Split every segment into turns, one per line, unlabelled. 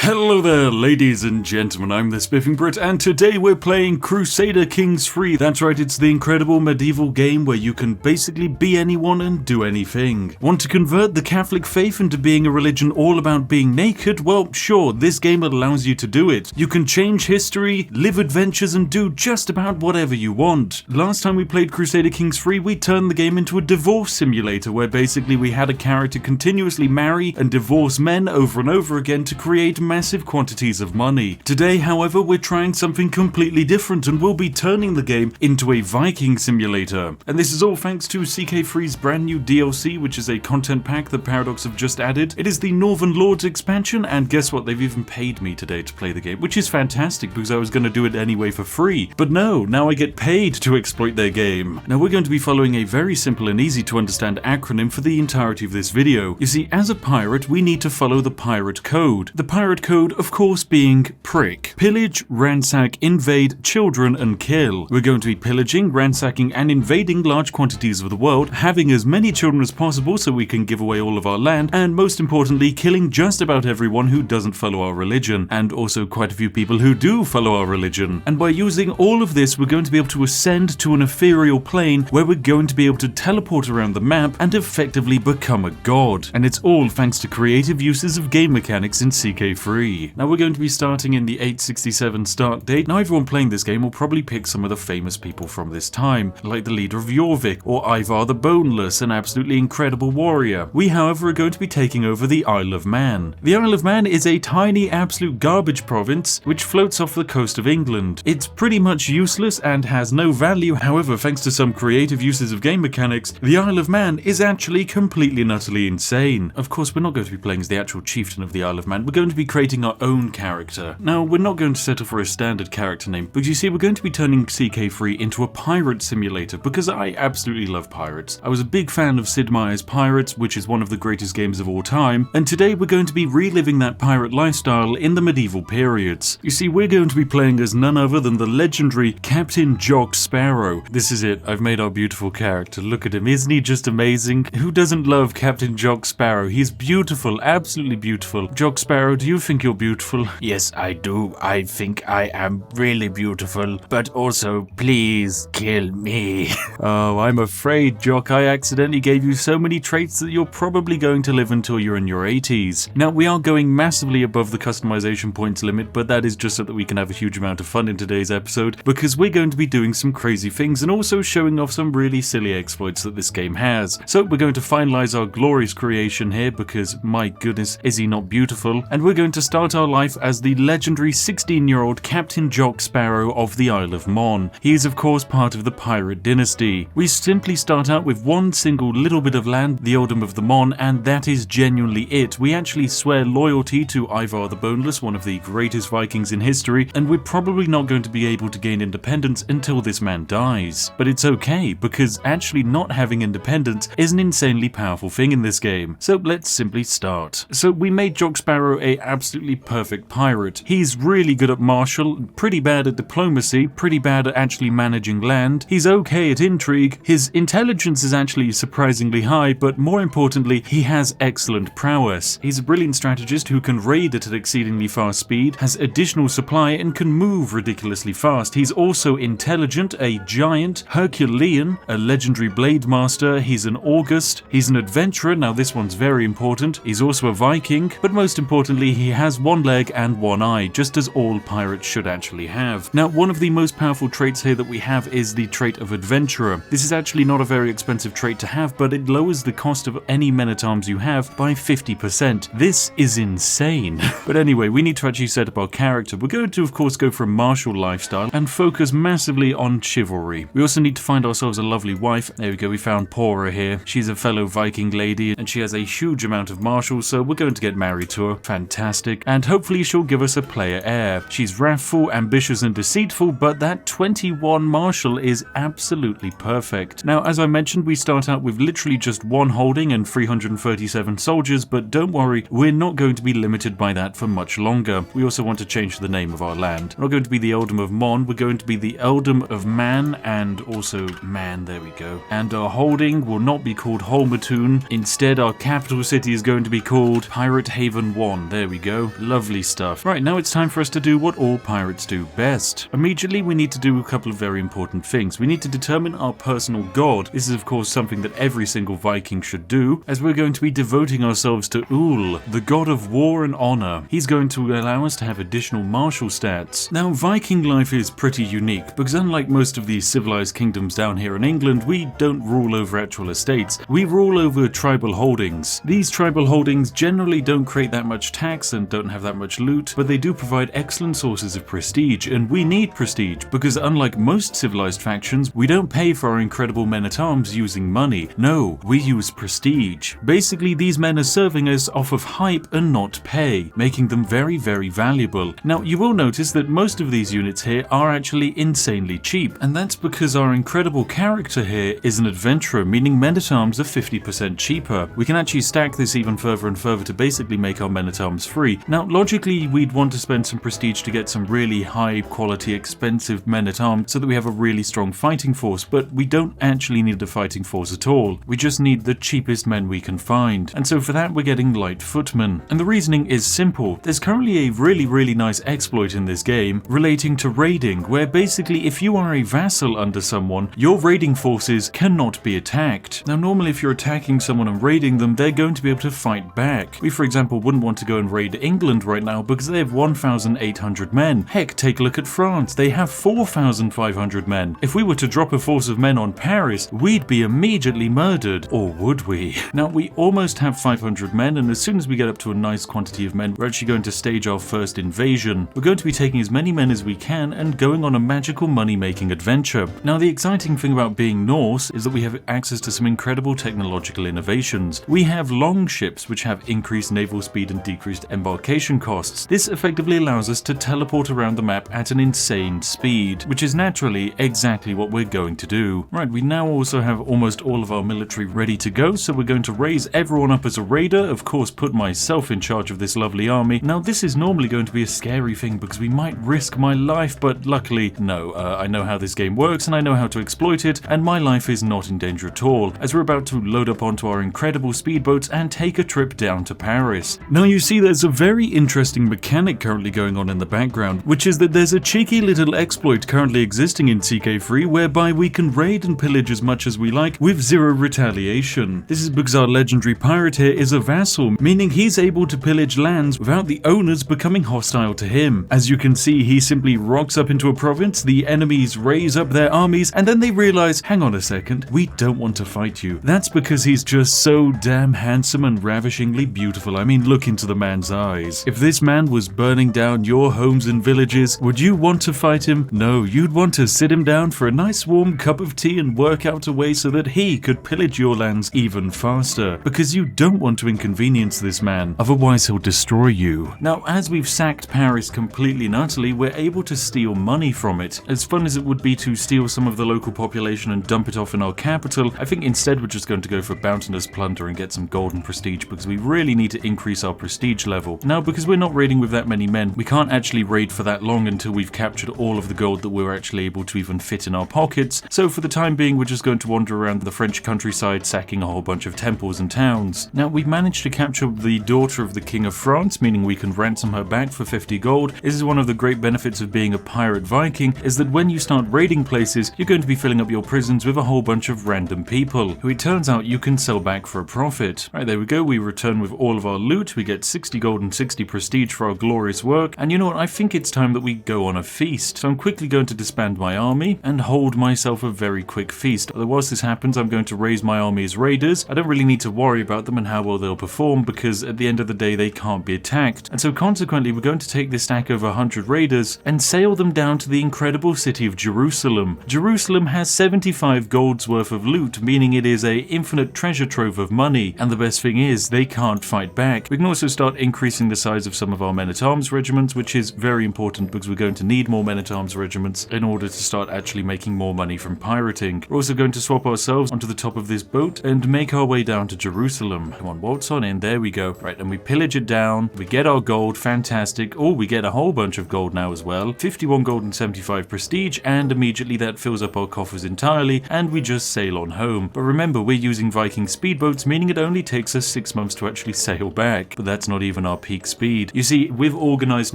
Hello there, ladies and gentlemen, I'm the Spiffing Brit, and today we're playing Crusader Kings III. That's right, it's the incredible medieval game where you can basically be anyone and do anything. Want to convert the Catholic faith into being a religion all about being naked? Well, sure, this game allows you to do it. You can change history, live adventures, and do just about whatever you want. Last time we played Crusader Kings III, we turned the game into a divorce simulator where basically we had a character continuously marry and divorce men over and over again to create massive quantities of money. Today, however, we're trying something completely different and we'll be turning the game into a Viking simulator. And this is all thanks to CK3's brand new DLC, which is a content pack that Paradox have just added. It is the Northern Lords expansion, and guess what? They've even paid me today to play the game, which is fantastic because I was going to do it anyway for free. But no, now I get paid to exploit their game. Now we're going to be following a very simple and easy to understand acronym for the entirety of this video. You see, as a pirate, we need to follow the pirate code. The pirate code, of course, being PRIC. Pillage, ransack, invade, children, and kill. We're going to be pillaging, ransacking, and invading large quantities of the world, having as many children as possible so we can give away all of our land, and most importantly, killing just about everyone who doesn't follow our religion, and also quite a few people who do follow our religion. And by using all of this, we're going to be able to ascend to an ethereal plane where we're going to be able to teleport around the map and effectively become a god. And it's all thanks to creative uses of game mechanics in CK3. Now we're going to be starting in the 867 start date. Now everyone playing this game will probably pick some of the famous people from this time, like the leader of Jorvik, or Ivar the Boneless, an absolutely incredible warrior. We, however, are going to be taking over the Isle of Man. The Isle of Man is a tiny, absolute garbage province which floats off the coast of England. It's pretty much useless and has no value. However, thanks to some creative uses of game mechanics, the Isle of Man is actually completely and utterly insane. Of course, we're not going to be playing as the actual chieftain of the Isle of Man. We're going to be creating our own character. Now, we're not going to settle for a standard character name, but you see, we're going to be turning CK3 into a pirate simulator because I absolutely love pirates. I was a big fan of Sid Meier's Pirates, which is one of the greatest games of all time, and today we're going to be reliving that pirate lifestyle in the medieval periods. You see, we're going to be playing as none other than the legendary Captain Jock Sparrow. This is it. I've made our beautiful character. Look at him. Isn't he just amazing? Who doesn't love Captain Jock Sparrow? He's beautiful. Absolutely beautiful. Jock Sparrow, do you think you're beautiful?
Yes, I do. I think I am really beautiful, but also, please kill me.
Oh, I'm afraid, Jock, I accidentally gave you so many traits that you're probably going to live until you're in your 80s. Now, we are going massively above the customization points limit, but that is just so that we can have a huge amount of fun in today's episode, because we're going to be doing some crazy things and also showing off some really silly exploits that this game has. So we're going to finalize our glorious creation here, because my goodness, is he not beautiful? And we're going to start our life as the legendary 16-year-old Captain Jock Sparrow of the Isle of Man. He is, of course, part of the Pirate Dynasty. We simply start out with one single little bit of land, the Earldom of the Mon, and that is genuinely it. We actually swear loyalty to Ivar the Boneless, one of the greatest Vikings in history, and we're probably not going to be able to gain independence until this man dies. But it's okay, because actually not having independence is an insanely powerful thing in this game. So let's simply start. So we made Jock Sparrow a absolutely perfect pirate. He's really good at martial, pretty bad at diplomacy, pretty bad at actually managing land. He's okay at intrigue. His intelligence is actually surprisingly high, but more importantly, he has excellent prowess. He's a brilliant strategist who can raid at an exceedingly fast speed, has additional supply, and can move ridiculously fast. He's also intelligent, a giant, Herculean, a legendary blade master. He's an August. He's an adventurer. Now this one's very important. He's also a Viking, but most importantly, he has one leg and one eye, just as all pirates should actually have. Now, one of the most powerful traits here that we have is the trait of adventurer. This is actually not a very expensive trait to have, but it lowers the cost of any men-at-arms you have by 50%. This is insane. But anyway, we need to actually set up our character. We're going to, of course, go for a martial lifestyle and focus massively on chivalry. We also need to find ourselves a lovely wife. There we go, we found Pora here. She's a fellow Viking lady, and she has a huge amount of martial, so we're going to get married to her. Fantastic. And hopefully she'll give us a player heir. She's wrathful, ambitious, and deceitful, but that 21 martial is absolutely perfect. Now, as I mentioned, we start out with literally just one holding and 337 soldiers, but don't worry, we're not going to be limited by that for much longer. We also want to change the name of our land. We're not going to be the Earldom of Mon, we're going to be the Earldom of Man, and also Man, there we go. And our holding will not be called Holmatoon. Instead, our capital city is going to be called Pirate Haven 1. There we go. go. Lovely stuff. Right, now it's time for us to do what all pirates do best. Immediately, we need to do a couple of very important things. We need to determine our personal god. This is, of course, something that every single Viking should do, as we're going to be devoting ourselves to Ul, the god of war and honor. He's going to allow us to have additional martial stats. Now, Viking life is pretty unique, because unlike most of these civilized kingdoms down here in England, we don't rule over actual estates. We rule over tribal holdings. These tribal holdings generally don't create that much tax and don't have that much loot, but they do provide excellent sources of prestige, and we need prestige, because unlike most civilized factions, we don't pay for our incredible men-at-arms using money. No, we use prestige. Basically, these men are serving us off of hype and not pay, making them very, very valuable. Now, you will notice that most of these units here are actually insanely cheap, and that's because our incredible character here is an adventurer, meaning men-at-arms are 50% cheaper. We can actually stack this even further and further to basically make our men-at-arms free. Now, logically, we'd want to spend some prestige to get some really high-quality, expensive men-at-arms so that we have a really strong fighting force, but we don't actually need a fighting force at all. We just need the cheapest men we can find, and so for that we're getting light footmen. And the reasoning is simple. There's currently a really nice exploit in this game relating to raiding, where basically if you are a vassal under someone, your raiding forces cannot be attacked. Now, normally if you're attacking someone and raiding them, they're going to be able to fight back. We, for example, wouldn't want to go and raid England right now because they have 1,800 men. Heck, take a look at France. They have 4,500 men. If we were to drop a force of men on Paris, we'd be immediately murdered. Or would we? Now, we almost have 500 men, and as soon as we get up to a nice quantity of men, we're actually going to stage our first invasion. We're going to be taking as many men as we can and going on a magical money-making adventure. Now, the exciting thing about being Norse is that we have access to some incredible technological innovations. We have long ships which have increased naval speed and decreased embarkation costs. This effectively allows us to teleport around the map at an insane speed, which is naturally exactly what we're going to do. Right, we now also have almost all of our military ready to go, so we're going to raise everyone up as a raider, of course put myself in charge of this lovely army. Now, this is normally going to be a scary thing because we might risk my life, but luckily, no, I know how this game works and I know how to exploit it, and my life is not in danger at all, as we're about to load up onto our incredible speedboats and take a trip down to Paris. Now, you see there's a very interesting mechanic currently going on in the background, which is that there's a cheeky little exploit currently existing in CK3 whereby we can raid and pillage as much as we like with zero retaliation. This is because our legendary pirate here is a vassal, meaning he's able to pillage lands without the owners becoming hostile to him. As you can see, he simply rocks up into a province, the enemies raise up their armies, and then they realize, hang on a second, we don't want to fight you. That's because he's just so damn handsome and ravishingly beautiful. I mean, look into the man's eyes. If this man was burning down your homes and villages, would you want to fight him? No, you'd want to sit him down for a nice warm cup of tea and work out a way so that he could pillage your lands even faster, because you don't want to inconvenience this man, otherwise he'll destroy you. Now, as we've sacked Paris completely and utterly, we're able to steal money from it. As fun as it would be to steal some of the local population and dump it off in our capital, I think instead we're just going to go for bountinous plunder and get some golden prestige, because we really need to increase our prestige level. Now, because we're not raiding with that many men, we can't actually raid for that long until we've captured all of the gold that we're actually able to even fit in our pockets, so for the time being we're just going to wander around the French countryside sacking a whole bunch of temples and towns. Now, we've managed to capture the daughter of the King of France, meaning we can ransom her back for 50 gold. This is one of the great benefits of being a pirate Viking, is that when you start raiding places, you're going to be filling up your prisons with a whole bunch of random people, who it turns out you can sell back for a profit. Right, there we go, we return with all of our loot, we get 60 gold and 60 prestige for our glorious work, and you know what, I think it's time that we go on a feast. So I'm quickly going to disband my army and hold myself a very quick feast. Whilst this happens, I'm going to raise my army as raiders. I don't really need to worry about them and how well they'll perform, because at the end of the day they can't be attacked, and so consequently we're going to take this stack of 100 raiders and sail them down to the incredible city of Jerusalem. Jerusalem has 75 gold's worth of loot, meaning it is a infinite treasure trove of money, and the best thing is they can't fight back. We can also start increasing the size of some of our men-at-arms regiments, which is very important because we're going to need more men-at-arms regiments in order to start actually making more money from pirating. We're also going to swap ourselves onto the top of this boat and make our way down to Jerusalem. Come on, waltz on in, there we go. Right, and we pillage it down, we get our gold, fantastic. Oh, we get a whole bunch of gold now as well. 51 gold and 75 prestige, and immediately that fills up our coffers entirely, and we just sail on home. But remember, we're using Viking speedboats, meaning it only takes us 6 months to actually sail back. But that's not even our peak speed. You see, with organized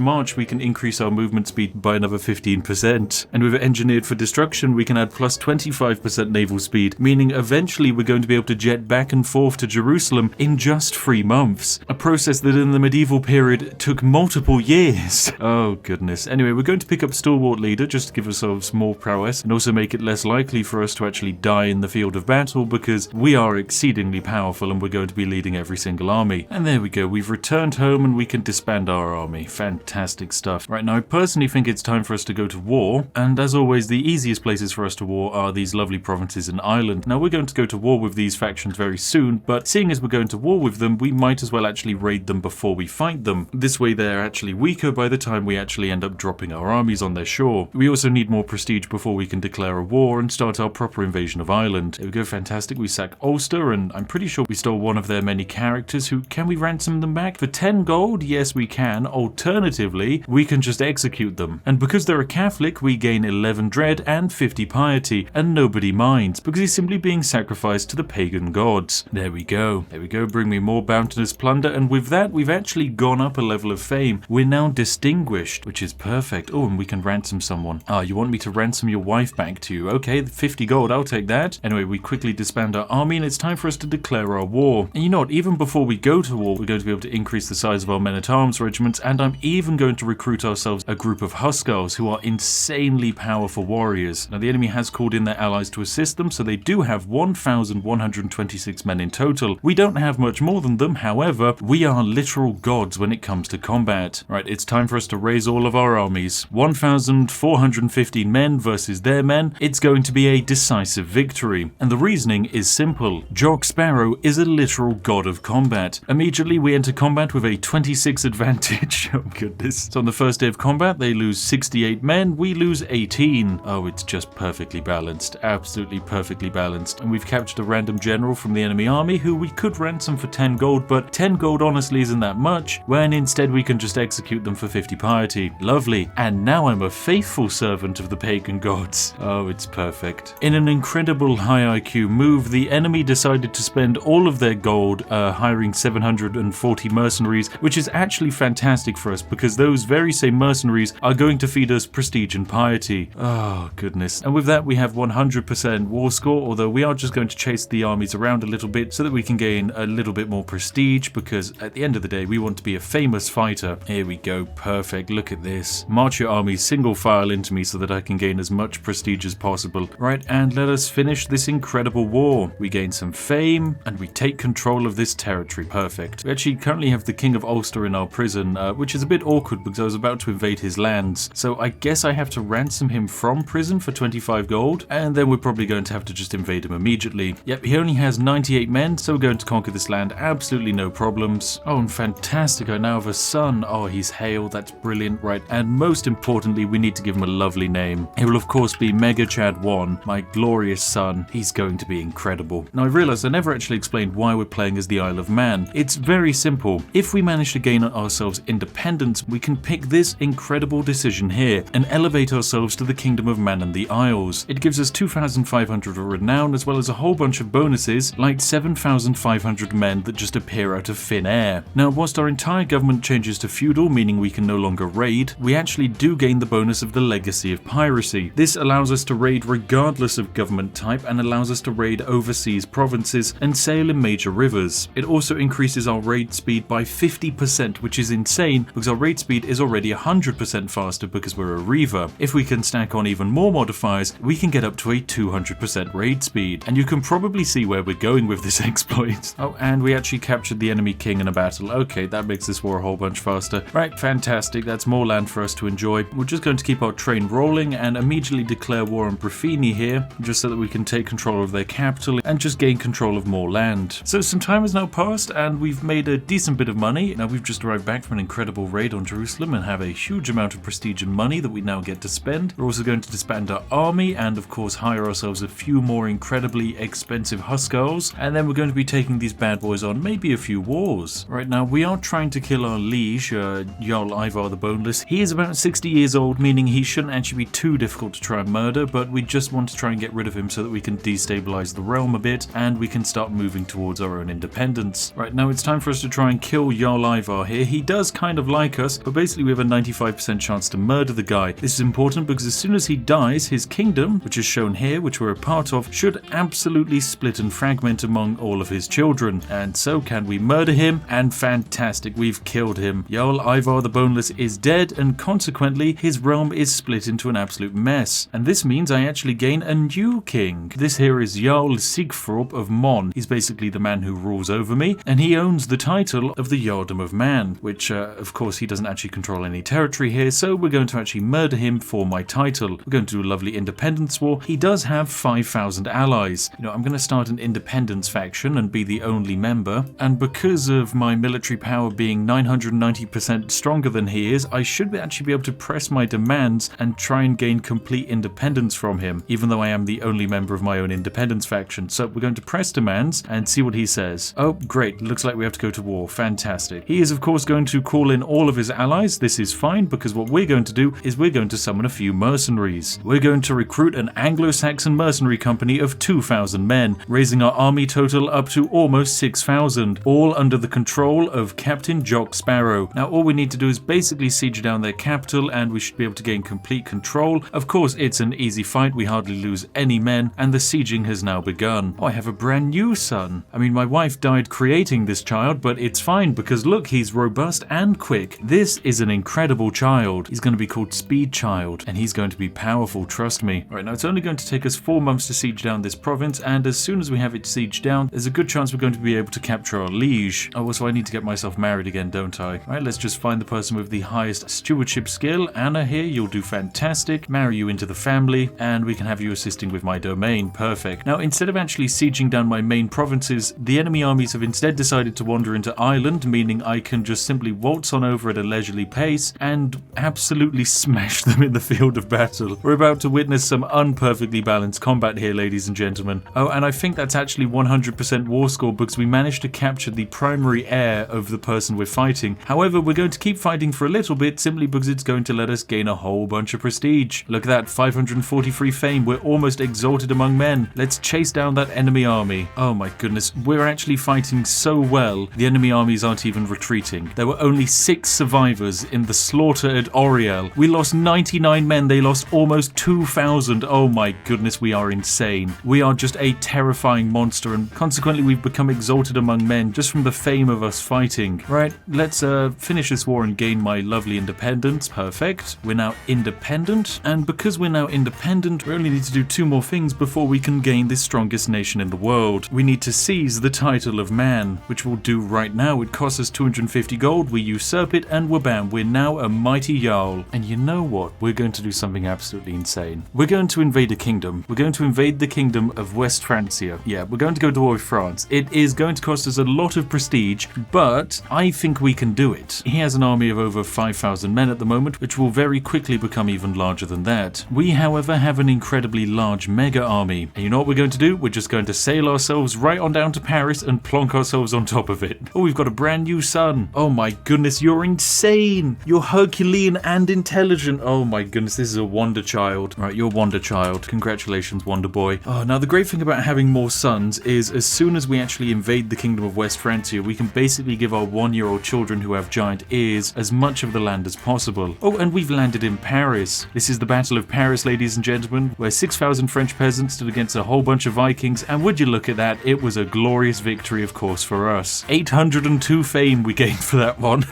march, we can increase our movement speed by another 15%. And with engineered for destruction, we can add plus 25% naval speed, meaning eventually we're going to be able to jet back and forth to Jerusalem in just 3 months. A process that in the medieval period took multiple years. Oh goodness. Anyway, we're going to pick up Stalwart Leader just to give ourselves more prowess and also make it less likely for us to actually die in the field of battle, because we are exceedingly powerful and we're going to be leading every single army. And there we go, we've returned home and we can disband our army. Fantastic stuff. Right now, I personally think it's time for us to go to war, and as always, the easiest places for us to war are these lovely provinces in Ireland. Now, we're going to go to war with these factions very soon, but seeing as we're going to war with them, we might as well actually raid them before we fight them. This way they're actually weaker by the time we actually end up dropping our armies on their shore. We also need more prestige before we can declare a war and start our proper invasion of Ireland. There we go, fantastic. We sack Ulster, and I'm pretty sure we stole one of their many characters. Who can we ransom them back? For 10 gold? Yes, we can. Alternatively, we can just execute them. And because they're a Catholic, we gain 11 dread and 50 piety, and nobody minds, because he's simply being sacrificed to the pagan gods. There we go. There we go. Bring me more bounteous plunder, and with that, we've actually gone up a level of fame. We're now distinguished, which is perfect. Oh, and we can ransom someone. Ah, you want me to ransom your wife back to you? Okay, 50 gold, I'll take that. Anyway, we quickly disband our army, and it's time for us to declare our war. And you know what? Even before we go to war, we're going to be able to increase the size of our men-at-arms regiments, and I'm even going to recruit ourselves a group of Hussars who are insanely powerful warriors. Now, the enemy has called in their allies to assist them, so they do have 1,126 men in total. We don't have much more than them, however, we are literal gods when it comes to combat. Right, it's time for us to raise all of our armies. 1,415 men versus their men. It's going to be a decisive victory. And the reasoning is simple. Jock Sparrow is a literal god of combat. Immediately, we enter combat with a 26 advantage. Oh goodness. So on the first day of combat, they lose 68 men, we lose 18. Oh, it's just perfectly balanced. Absolutely perfectly balanced. And we've captured a random general from the enemy army who we could ransom for 10 gold, but 10 gold honestly isn't that much, when instead we can just execute them for 50 piety. Lovely. And now I'm a faithful servant of the pagan gods. Oh, it's perfect. In an incredible high IQ move, the enemy decided to spend all of their gold hiring 740 mercenaries, which is actually fantastic for us because those very same mercenaries are going to feed us prestige and piety. Oh, goodness. And with that, we have 100% war score, although we are just going to chase the armies around a little bit so that we can gain a little bit more prestige, because at the end of the day, we want to be a famous fighter. Here we go. Perfect. Look at this. March your armies single file into me so that I can gain as much prestige as possible. Right, and let us finish this incredible war. We gain some fame, and we take control of this territory. Perfect. We actually currently have the King of Ulster in our prison, which is a bit awkward because I was about to invade his lands. So I guess I have to ransom him from prison for 25 gold, and then we're probably going to have to just invade him immediately. Yep, he only has 98 men, so we're going to conquer this land. Absolutely no problems. Oh, and fantastic. I now have a son. Oh, he's Hale. That's brilliant. Right, and most importantly, we need to give him a lovely name. He will, of course, be Mega Chad 1, my glorious son. He's going to be incredible. Now, I realized I never actually explained why we're playing as the Isle of Man. It's very simple. If we manage to gain ourselves independence, we can pick this incredible decision here and elevate ourselves to the Kingdom of Man and the Isles. It gives us 2,500 renown, as well as a whole bunch of bonuses, like 7,500 men that just appear out of thin air. Now, whilst our entire government changes to feudal, meaning we can no longer raid, we actually do gain the bonus of the Legacy of Piracy. This allows us to raid regardless of government type and allows us to raid overseas provinces and sail in major rivers. It also increases our raid speed by 50%, which is insane because our raid speed is already 100% faster because we're a Reaver. If we can stack on even more modifiers, we can get up to a 200% raid speed. And you can probably see where we're going with this exploit. Oh, and we actually captured the enemy king in a battle. Okay, that makes this war a whole bunch faster. Right, fantastic. That's more land for us to enjoy. We're just going to keep our train rolling and immediately declare war on Brufini here, just so that we can take control of their capital and just gain control of more land. So some time has now passed and we've made a decent bit of money. Now we've just arrived back from an incredible raid on Jerusalem and have a huge amount of prestige and money that we now get to spend. We're also going to disband our army and of course hire ourselves a few more incredibly expensive Hussars, and then we're going to be taking these bad boys on maybe a few wars. Right now we are trying to kill our liege, Jarl Ivar the Boneless. He is about 60 years old, meaning he shouldn't actually be too difficult to try and murder, but we just want to try and get rid of him so that we can destabilize the realm a bit and we can start moving towards our own independence. Right now it's time for us to try and kill Jarl Jarl Ivar here. He does kind of like us, but basically we have a 95% chance to murder the guy. This is important because as soon as he dies, his kingdom, which is shown here, which we're a part of, should absolutely split and fragment among all of his children. And so can we murder him? And fantastic, we've killed him. Jarl Ivar the Boneless is dead, and consequently his realm is split into an absolute mess. And this means I actually gain a new king. This here is Jarl Sigfrop of Mon. He's basically the man who rules over me, and he owns the title of the Jarldom of Man, which of course he doesn't actually control any territory here, so we're going to actually murder him for my title. We're going to do a lovely independence war. He does have 5,000 allies. You know, I'm going to start an independence faction and be the only member, and because of my military power being 990% stronger than he is, I should actually be able to press my demands and try and gain complete independence from him, even though I am the only member of my own independence faction. So we're going to press demands and see what he says. Oh, great. Looks like we have to go to war. Fantastic. He is, of course, going to call in all of his allies. This is fine because what we're going to do is we're going to summon a few mercenaries. We're going to recruit an Anglo-Saxon mercenary company of 2,000 men, raising our army total up to almost 6,000, all under the control of Captain Jock Sparrow. Now, all we need to do is basically siege down their capital, and we should be able to gain complete control. Of course, it's an easy fight. We hardly lose any men, and the sieging has now begun. Oh, I have a brand new son. I mean, my wife died creating this child, but it's fine because look, he's robust and quick. This is an incredible child. He's going to be called Speed Child, and he's going to be powerful, trust me. All right, now it's only going to take us 4 months to siege down this province, and as soon as we have it sieged down, there's a good chance we're going to be able to capture our liege. Oh, so I need to get myself married again, don't I? All right, let's just find the person with the highest stewardship skill. Anna here, you'll do fantastic. Marry you into the family, and we can have you assisting with my domain. Perfect. Now, instead of actually sieging down my main provinces, the enemy armies have instead decided to wander into Ireland, meaning I can just simply waltz on over at a leisurely pace and absolutely smash them in the field of battle. We're about to witness some unperfectly balanced combat here, ladies and gentlemen. Oh, and I think that's actually 100% war score because we managed to capture the primary heir of the person we're fighting. However, we're going to keep fighting for a little bit simply because it's going to let us gain a whole bunch of prestige. Look at that, 543 fame. We're almost exalted among men. Let's chase down that enemy army. Oh my goodness, we're actually fighting so well, the enemy armies aren't even retreating. There were only 6 survivors in the slaughter at Oriel. We lost 99 men, they lost almost 2,000. Oh my goodness, we are insane. We are just a terrifying monster, and consequently we've become exalted among men just from the fame of us fighting. Right, let's finish this war and gain my lovely independence. Perfect. We're now independent, and because we're now independent, we only need to do 2 more things before we can gain the strongest nation in the world. We need to seize the title of man, which we'll do right now. It costs us 250 gold, we usurp it, and wabam, we're now a mighty Jarl. And you know what? We're going to do something absolutely insane. We're going to invade a kingdom. We're going to invade the kingdom of West Francia. Yeah, we're going to go to war with France. It is going to cost us a lot of prestige, but I think we can do it. He has an army of over 5,000 men at the moment, which will very quickly become even larger than that. We, however, have an incredibly large mega army. And you know what we're going to do? We're just going to sail ourselves right on down to Paris and plonk ourselves on top of it. Oh, we've got a brand new son. Oh my goodness, you're insane. You're Herculean and intelligent. Oh my goodness, this is a wonder child. Right, you're Wonder Child. Congratulations, Wonder Boy. Oh, now the great thing about having more sons is as soon as we actually invade the kingdom of West Francia, we can basically give our 1-year-old children who have giant ears as much of the land as possible. Oh, and we've landed in Paris. This is the Battle of Paris, ladies and gentlemen, where 6,000 French peasants stood against a whole bunch of Vikings, and would you look at that, it was a glorious victory, of course, for us. 802 fame we gained for that one.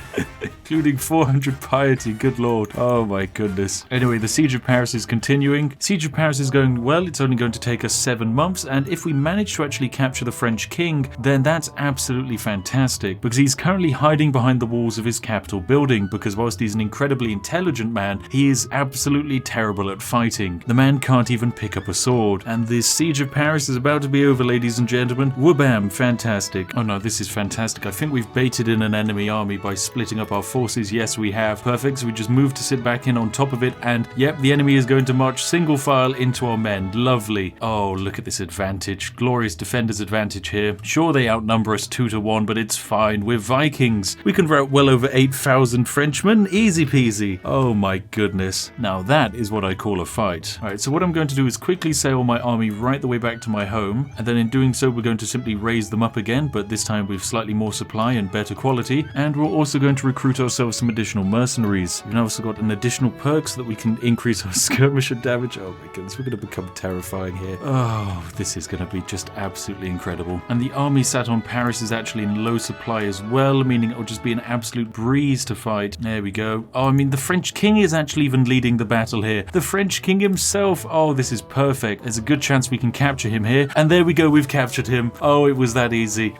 Including 400 piety, good lord. Oh my goodness. Anyway, the Siege of Paris is continuing. Siege of Paris is going well. It's only going to take us 7 months, and if we manage to actually capture the French king, then that's absolutely fantastic, because he's currently hiding behind the walls of his capital building, because whilst he's an incredibly intelligent man, he is absolutely terrible at fighting. The man can't even pick up a sword. And this Siege of Paris is about to be over, ladies and gentlemen. Wabam, fantastic. Oh no, this is fantastic. I think we've baited in an enemy army by splitting up our forces. Yes, we have. Perfect. So we just move to sit back in on top of it, and yep, the enemy is going to march single file into our men. Lovely. Oh, look at this advantage. Glorious defender's advantage here. Sure, they outnumber us 2-1, but it's fine. We're Vikings. We can rout well over 8,000 Frenchmen. Easy peasy. Oh my goodness. Now that is what I call a fight. Alright, so what I'm going to do is quickly sail my army right the way back to my home, and then in doing so we're going to simply raise them up again, but this time with slightly more supply and better quality, and we're also going to recruit ourselves some additional mercenaries. We've now also got an additional perk so that we can increase our skirmisher damage. Oh my goodness, we're going to become terrifying here. Oh, this is going to be just absolutely incredible. And the army sat on Paris is actually in low supply as well, meaning it'll just be an absolute breeze to fight. There we go. Oh, I mean, the French king is actually even leading the battle here. The French king himself. Oh, this is perfect. There's a good chance we can capture him here. And there we go, we've captured him. Oh, it was that easy.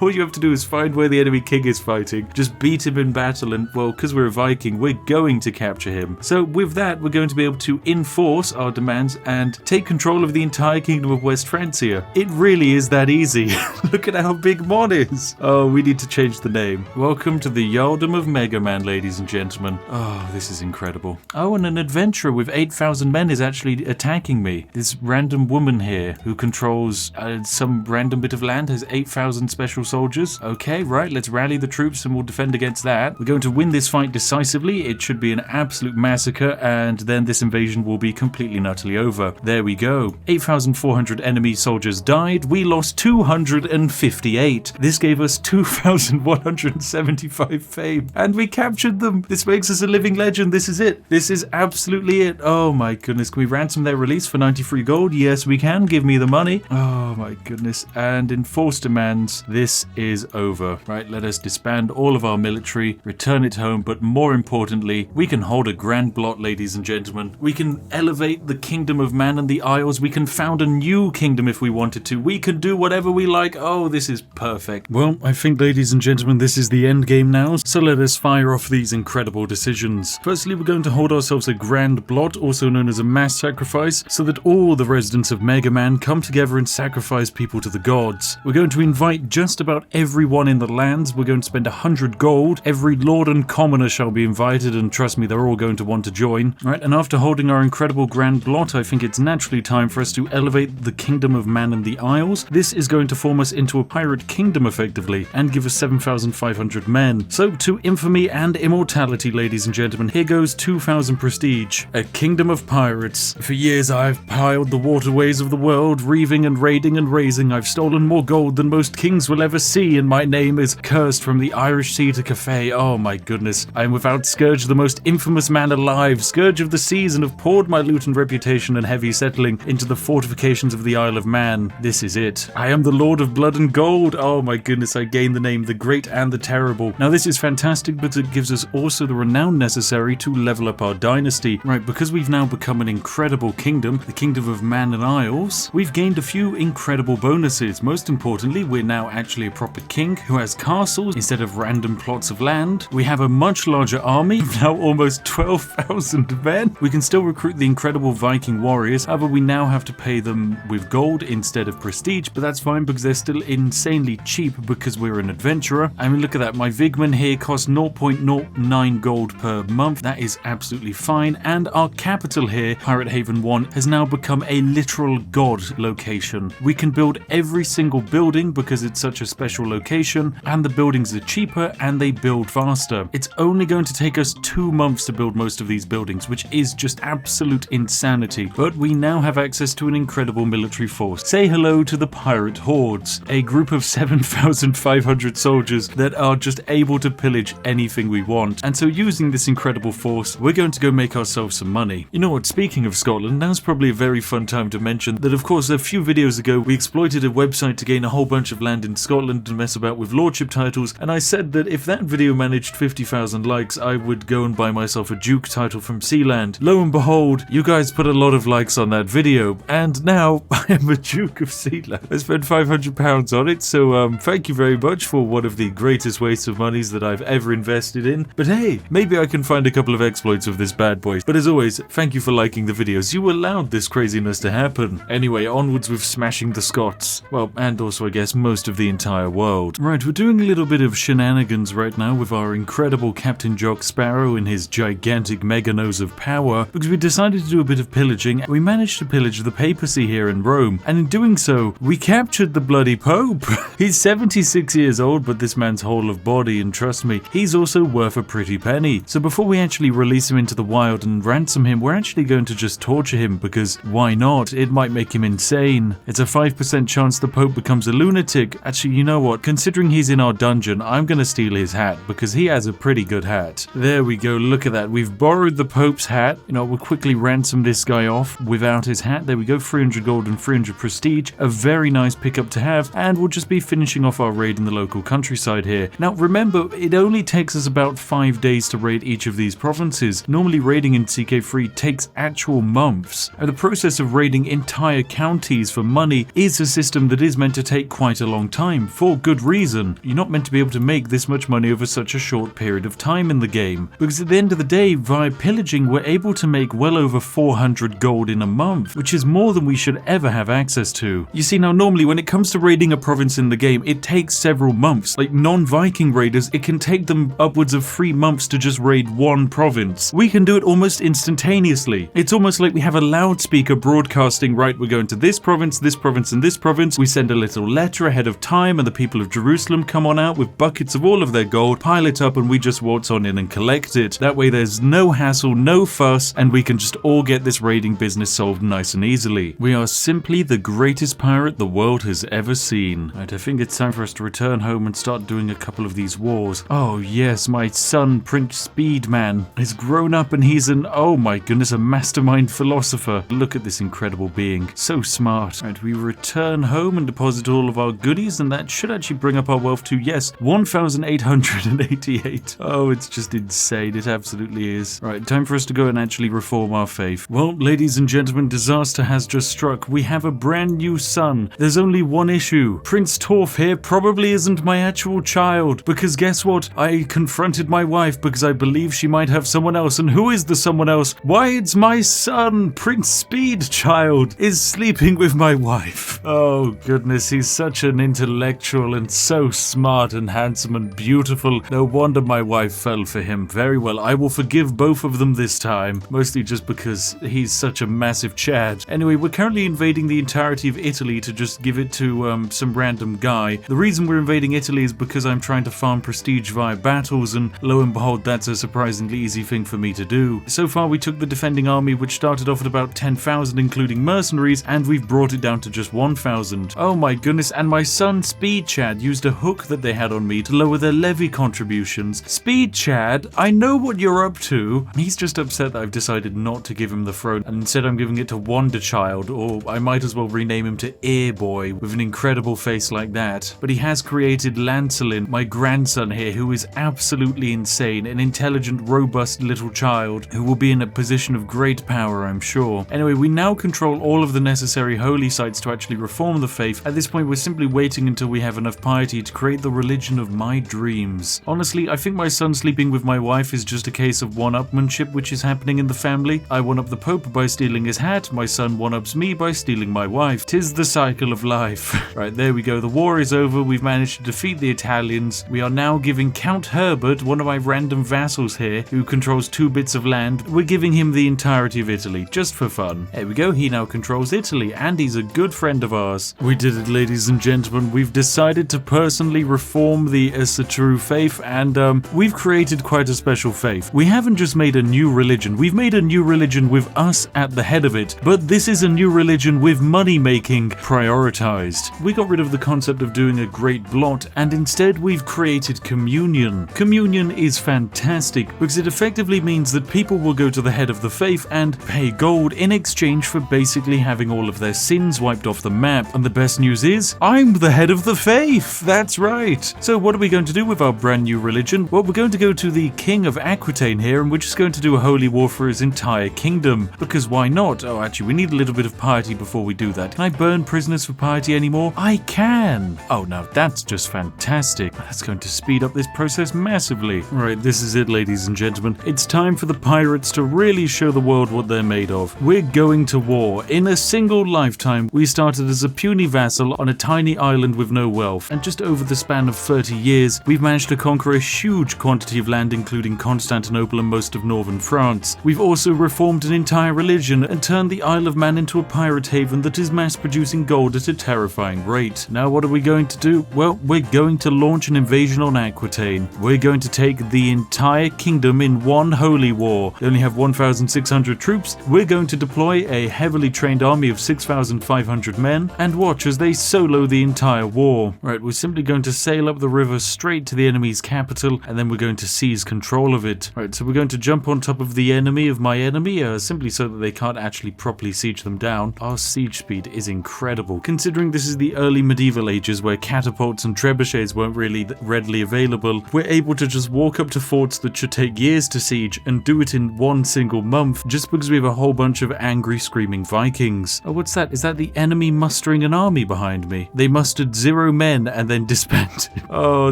All you have to do is find where the enemy king is fighting. Just beat him in battle and, well, because we're a Viking, we're going to capture him. So with that, we're going to be able to enforce our demands and take control of the entire kingdom of West Francia. It really is that easy. Look at how big Mon is. Oh, we need to change the name. Welcome to the Yaldom of Mega Man, ladies and gentlemen. Oh, this is incredible. Oh, and an adventurer with 8,000 men is actually attacking me. This random woman here who controls some random bit of land has 8,000 special soldiers. Okay, right, let's rally the troops and we'll defend against that. We're going to win this fight decisively. It should be an absolute massacre, and then this invasion will be completely and utterly over. There we go. 8,400 enemy soldiers died. We lost 258. This gave us 2,175 fame, and we captured them. This makes us a living legend. This is it. This is absolutely it. Oh my goodness. Can we ransom their release for 93 gold? Yes, we can. Give me the money. Oh my goodness. And enforce demands. This is over. Right, let us disband all of our military, return it home, but more importantly, we can hold a grand blot, ladies and gentlemen. We can elevate the kingdom of Man and the Isles. We can found a new kingdom if we wanted to. We can do whatever we like. Oh, this is perfect. Well, I think, ladies and gentlemen, this is the end game now, so let us fire off these incredible decisions. Firstly, we're going to hold ourselves a grand blot, also known as a mass sacrifice, so that all the residents of Mega Man come together and sacrifice people to the gods. We're going to invite just about everyone in the lands. We're going to spend 100 gold. Every lord and commoner shall be invited, and trust me, they're all going to want to join. Right, and after holding our incredible grand blot, I think it's naturally time for us to elevate the kingdom of Man and the Isles. This is going to form us into a pirate kingdom effectively, and give us 7,500 men. So to infamy and immortality, ladies and gentlemen, here goes 2,000 prestige. A kingdom of pirates. For years I've piled the waterways of the world, reaving and raiding and raising. I've stolen more gold than most kings will ever see, and my name is cursed from the Irish Sea to Cathay. Oh my goodness. I am without Scourge, the most infamous man alive, Scourge of the seas, and have poured my loot and reputation and heavy settling into the fortifications of the Isle of Man. This is it. I am the Lord of Blood and Gold. Oh my goodness, I gained the name the Great and the Terrible. Now this is fantastic, but it gives us also the renown necessary to level up our dynasty. Right, because we've now become an incredible kingdom, the kingdom of Man and Isles, we've gained a few incredible bonuses. Most importantly, we're now actually a proper king who has castles instead of random plots of land. We have a much larger army, now almost 12,000 men. We can still recruit the incredible Viking warriors, however we now have to pay them with gold instead of prestige, but that's fine because they're still insanely cheap because we're an adventurer. I mean, look at that. My Vigman here costs 0.09 gold per month. That is absolutely fine. And our capital here, Pirate Haven 1, has now become a literal god location. We can build every single building because it's such a special location, and the buildings are cheaper and they build faster. It's only going to take us 2 months to build most of these buildings, which is just absolute insanity. But we now have access to an incredible military force. Say hello to the Pirate Hordes, a group of 7,500 soldiers that are just able to pillage anything we want. And so using this incredible force, we're going to go make ourselves some money. You know what, speaking of Scotland, now's probably a very fun time to mention that, of course, a few videos ago we exploited a website to gain a whole bunch of land in Scotland and mess about with lordship titles, and I said that if that video managed 50,000 likes, I would go and buy myself a duke title from Sealand. Lo and behold, you guys put a lot of likes on that video, and now I am a Duke of Sealand. I spent £500 on it, so thank you very much for one of the greatest wastes of monies that I've ever invested in. But hey, maybe I can find a couple of exploits of this bad boy. But as always, thank you for liking the videos. You allowed this craziness to happen. Anyway, onwards with smashing the Scots. Well, and also I guess most of the entire world. Right, we're doing a little bit of shenanigans right now with our incredible Captain Jock Sparrow and his gigantic mega nose of power, because we decided to do a bit of pillaging. We managed to pillage the papacy here in Rome, and in doing so, we captured the bloody Pope. He's 76 years old, but this man's whole of body, and trust me, he's also worth a pretty penny. So before we actually release him into the wild and ransom him, we're actually going to just torture him, because why not? It might make him insane. It's a 5% chance the Pope becomes a lunatic. Actually, you know what? Considering he's in our our dungeon, I'm gonna steal his hat because he has a pretty good hat. There we go, look at that. We've borrowed the Pope's hat. You know, we'll quickly ransom this guy off without his hat. There we go, 300 gold and 300 prestige. A very nice pickup to have, and we'll just be finishing off our raid in the local countryside here. Now remember, it only takes us about 5 days to raid each of these provinces. Normally raiding in CK3 takes actual months. And the process of raiding entire counties for money is a system that is meant to take quite a long time, for good reason. You're not meant to be able to make this much money over such a short period of time in the game, because at the end of the day, via pillaging, we're able to make well over 400 gold in a month, which is more than we should ever have access to. You see, now normally when it comes to raiding a province in the game, it takes several months. Like non-Viking raiders, it can take them upwards of 3 months to just raid one province. We can do it almost instantaneously. It's almost like we have a loudspeaker broadcasting, right, we're going to this province, and this province. We send a little letter ahead of time, and the people of Jerusalem come on out with buckets of all of their gold, pile it up, and we just waltz on in and collect it. That way there's no hassle, no fuss, and we can just all get this raiding business solved nice and easily. We are simply the greatest pirate the world has ever seen. Right, I think it's time for us to return home and start doing a couple of these wars. Oh yes, my son, Prince Speedman, has grown up and he's an, oh my goodness, a mastermind philosopher. Look at this incredible being. So smart. Right, we return home and deposit all of our goodies, and that should actually bring up our wealth to, yes, 1,888. Oh, it's just insane. It absolutely is. Right, time for us to go and actually reform our faith. Well, ladies and gentlemen, disaster has just struck. We have a brand new son. There's only one issue. Prince Torf here probably isn't my actual child, because guess what? I confronted my wife because I believe she might have someone else, and who is the someone else? Why, it's my son, Prince Speedchild, is sleeping with my wife. Oh goodness, he's such an intellectual and so smart and handsome and beautiful. No wonder my wife fell for him. Very well, I will forgive both of them this time, mostly just because he's such a massive Chad. Anyway, we're currently invading the entirety of Italy to just give it to some random guy. The reason we're invading Italy is because I'm trying to farm prestige via battles, and lo and behold, that's a surprisingly easy thing for me to do. So far, we took the defending army, which started off at about 10,000 including mercenaries, and we've brought it down to just 1,000. Oh my goodness, and my son Speed Chad used a hook that they had on me to lower their levy contributions. Speed Chad, I know what you're up to. He's just upset that I've decided not to give him the throne, and instead I'm giving it to Wonder Child, or I might as well rename him to Ear Boy, with an incredible face like that. But he has created Lancelin, my grandson here, who is absolutely insane, an intelligent, robust little child, who will be in a position of great power, I'm sure. Anyway, we now control all of the necessary holy sites to actually reform the faith. At this point, we're simply waiting until we have enough piety to create the religion of my dreams. Honestly, I think my son sleeping with my wife is just a case of one-upmanship which is happening in the family. I one-up the Pope by stealing his hat, my son one-ups me by stealing my wife. 'Tis the cycle of life. Right, there we go. The war is over. We've managed to defeat the Italians. We are now giving Count Herbert, one of my random vassals here, who controls 2 bits of land, we're giving him the entirety of Italy, just for fun. There we go. He now controls Italy, and he's a good friend of ours. We did it, ladies and gentlemen. We've decided to personally reform the true faith, and we've created quite a special faith. We haven't just made a new religion. We've made a new religion with us at the head of it, but this is a new religion with money making prioritized. We got rid of the concept of doing a great blot, and instead we've created communion. Communion is fantastic because it effectively means that people will go to the head of the faith and pay gold in exchange for basically having all of their sins wiped off the map. And the best news is, I'm the head of the faith! That's right! So what are we going to do with our brand new religion? Well, we're going to go to the King of Aquitaine here, and we're just going to do a holy war for his entire kingdom. Because why not? Oh, actually, we need a little bit of piety before we do that. Can I burn prisoners for piety anymore? I can! Oh, now that's just fantastic. That's going to speed up this process massively. Right, this is it, ladies and gentlemen. It's time for the pirates to really show the world what they're made of. We're going to war. In a single lifetime, we started as a puny vassal on a tiny island with no wealth, and just over the span of 30 years, we've managed to conquer a huge quantity of land, including Constantinople and most of northern France. We've also reformed an entire religion and turned the Isle of Man into a pirate haven that is mass-producing gold at a terrifying rate. Now what are we going to do? Well, we're going to launch an invasion on Aquitaine. We're going to take the entire kingdom in one holy war. They only have 1,600 troops. We're going to deploy a heavily trained army of 6,500 men and watch as they solo the entire war. Right, we're simply going to sail up the river straight to the enemy's capital, and then we're going to seize control of it. Right, so we're going to jump on top of the enemy of my enemy, simply so that they can't actually properly siege them down. Our siege speed is incredible, considering this is the early medieval ages where catapults and trebuchets weren't really readily available. We're able to just walk up to forts that should take years to siege and do it in one single month, just because we have a whole bunch of angry screaming Vikings. Oh, what's that? Is that the enemy mustering an army behind me? They mustered 0 men and then disbanded. Oh,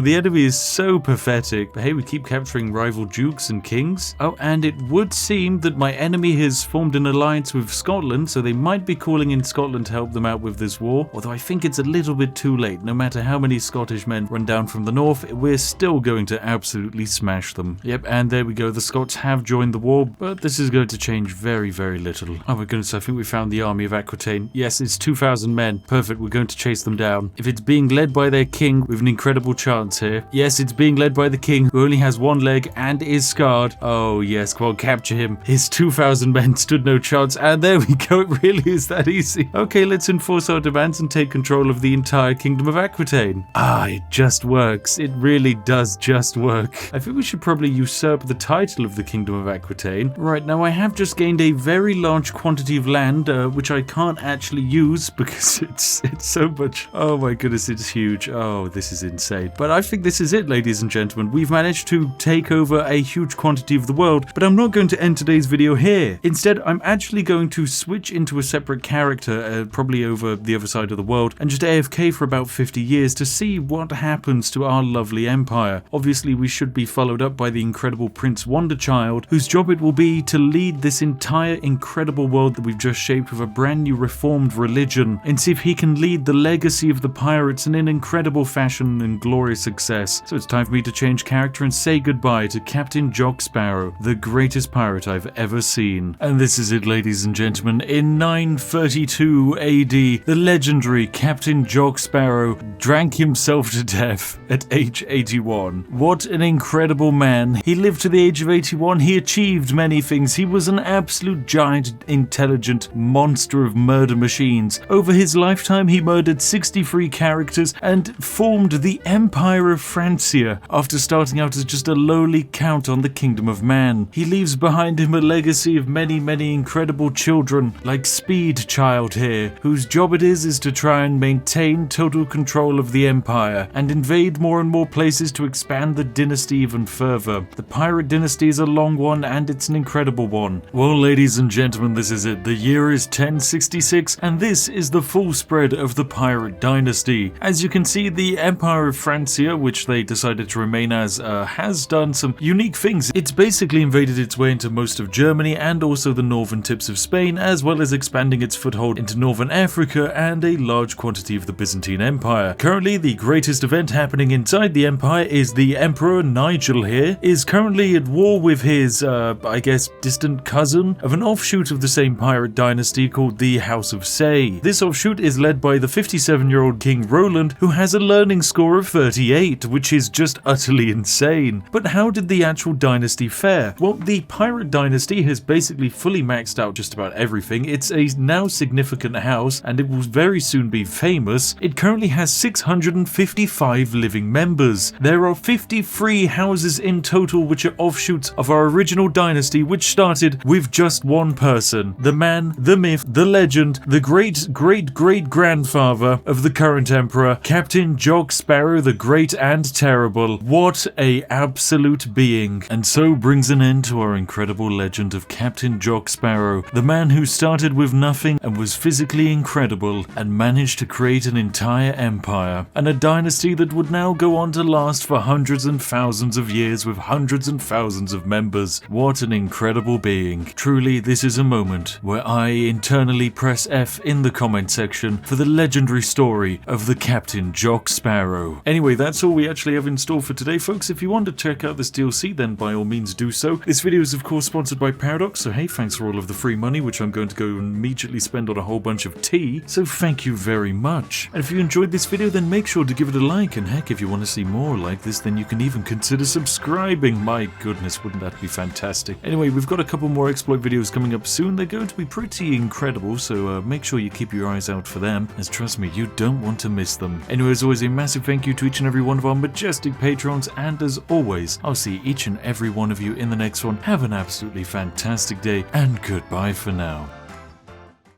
the enemy is so pathetic. But hey, we keep capturing rival dukes and kings. Oh, and it would seem that my enemy has formed an alliance with Scotland, so they might be calling in Scotland to help them out with this war, although I think it's a little bit too late. No matter how many Scottish men run down from the north, we're still going to absolutely smash them. Yep, and there we go. The Scots have joined the war, but this is going to change very, very little. Oh my goodness, I think we found the army of Aquitaine. Yes, it's 2,000 men. Perfect, we're going to chase them down. If it's being led by their king, we have an incredible chance here. Yes, it's being led by the king, who only has 1 leg and is scarred. Oh yes, come on, capture him. His 2,000 men stood no chance, and there we go. It really is that easy. Okay, let's enforce our demands and take control of the entire kingdom of Aquitaine. Ah, it just works. It really does just work. I think we should probably usurp the title of the kingdom of Aquitaine. Right, now I have just gained a very large quantity of land, which I can't actually use because it's so much. Oh my goodness, it's huge. Oh, this is insane. But I think this is it, ladies and gentlemen. We've managed to take over a huge quantity of the world, but I'm not going to end today's video here. Instead, I'm actually going to switch into a separate character, probably over the other side of the world, and just AFK for about 50 years to see what happens to our lovely empire. Obviously, we should be followed up by the incredible Prince Wonderchild, whose job it will be to lead this entire incredible world that we've just shaped with a brand new reformed religion, and see if he can lead the legacy of the pirates in an incredible fashion and glorious success. So it's time for me to change character and say goodbye to Captain Jock Sparrow, the greatest pirate I've ever seen. And this is it, ladies and gentlemen. In 932 AD, the legendary Captain Jock Sparrow drank himself to death at age 81. What an incredible man. He lived to the age of 81. He achieved many things. He was an absolute giant, intelligent monster of murder machines. Over his lifetime, he murdered 63 characters and formed the Empire of Francia after starting out as just a lowly count on the Kingdom of Man. He leaves behind him a legacy of many, many incredible children, like Speed Child here, whose job it is to try and maintain total control of the Empire and invade more and more places to expand the dynasty even further. The Pirate Dynasty is a long one, and it's an incredible one. Well, ladies and gentlemen, this is it. The year is 1066, and this is the full spread of the Pirate Dynasty. As you can see, the Empire of Francia, which they decided to remain as, has done some unique things. It's basically invaded its way into most of Germany and also the northern tips of Spain, as well as expanding its foothold into northern Africa and a large quantity of the Byzantine Empire. Currently, the greatest event happening inside the empire is the Emperor Nigel here is currently at war with his, I guess, distant cousin of an offshoot of the same pirate dynasty called the House of Say. This offshoot is led by the 57-year-old King Roland, who has a learning score of 38, which is just utterly insane. But how did the actual dynasty fare? Well, the Pirate Dynasty has basically fully maxed out just about everything. It's a now significant house, and it will very soon be famous. It currently has 655 living members. There are 53 houses in total which are offshoots of our original dynasty, which started with just one person. The man, the myth, the legend, the great-great-great-grandfather of the current emperor, Captain Jock Sparrow the Great and Terrible. What a absolute being. And so brings an end to our incredible legend of Captain Jock Sparrow, the man who started with nothing and was physically incredible and managed to create an entire empire and a dynasty that would now go on to last for hundreds and thousands of years with hundreds and thousands of members. What an incredible being. Truly, this is a moment where I internally press F in the comment section for the legendary story of the Captain Jock Sparrow. Anyway, that's all we actually have in store for today, folks. If you want to check out this DLC, then by all means do so. This video is of course sponsored by Paradox, so hey, thanks for all of the free money, which I'm going to go immediately spend on a whole bunch of tea, so thank you very much. And if you enjoyed this video, then make sure to give it a like, and heck, if you want to see more like this, then you can even consider subscribing. My goodness, wouldn't that be fantastic? Anyway, we've got a couple more exploit videos coming up soon. They're going to be pretty incredible, so make sure you keep your eyes out for them, as trust me, you don't want to miss them. Anyway, as always, a massive massive thank you to each and every one of our majestic patrons, and as always, I'll see each and every one of you in the next one. Have an absolutely fantastic day, and goodbye for now.